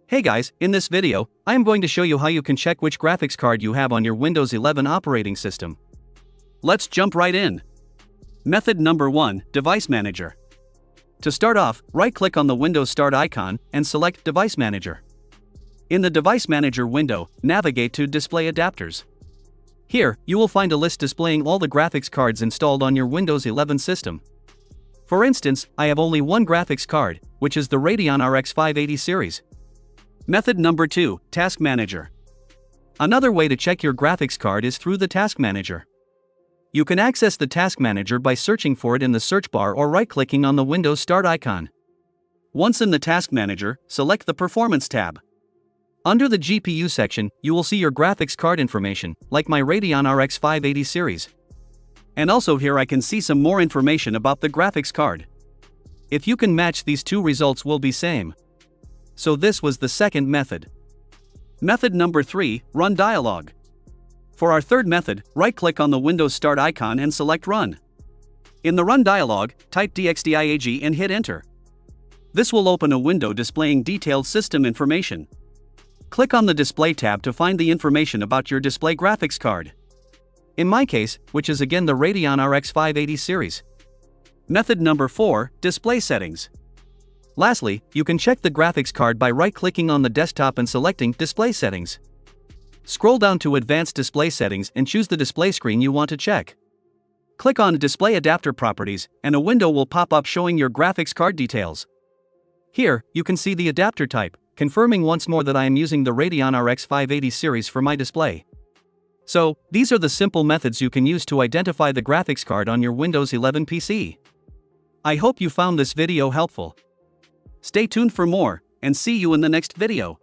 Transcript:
Hey guys, in this video, I am going to show you how you can check which graphics card you have on your Windows 11 operating system. Let's jump right in. Method number 1, Device Manager. To start off, right-click on the Windows Start icon and select Device Manager. In the Device Manager window, navigate to Display Adapters. Here, you will find a list displaying all the graphics cards installed on your Windows 11 system. For instance, I have only one graphics card, which is the Radeon RX 580 series. Method number 2, Task Manager. Another way to check your graphics card is through the Task Manager. You can access the Task Manager by searching for it in the search bar or right-clicking on the Windows Start icon. Once in the Task Manager, select the Performance tab. Under the GPU section, you will see your graphics card information, like my Radeon RX 580 series. And also here I can see some more information about the graphics card. If you can match, these two results will be same. So this was the second method. Method number 3, Run Dialog. For our third method, right-click on the Windows Start icon and select Run. In the Run dialog, type DxDiag and hit Enter. This will open a window displaying detailed system information. Click on the Display tab to find the information about your display graphics card. In my case, which is again the Radeon RX 580 series. Method number 4, Display Settings. Lastly, you can check the graphics card by right-clicking on the desktop and selecting Display Settings. Scroll down to Advanced Display Settings and choose the display screen you want to check. Click on Display Adapter Properties, and a window will pop up showing your graphics card details. Here, you can see the adapter type, confirming once more that I am using the Radeon RX 580 series for my display. So, these are the simple methods you can use to identify the graphics card on your Windows 11 PC. I hope you found this video helpful. Stay tuned for more, and see you in the next video.